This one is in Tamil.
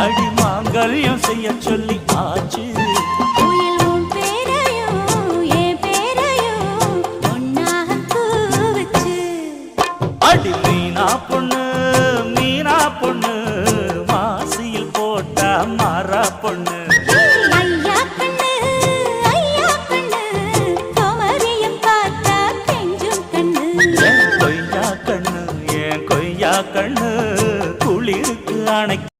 அடி மாங்கல்யம் செய்ய சொல்லி ஆச்சு. அடி மீனா பொண்ணு மாசியில் போட்டா மாறா பொண்ணு.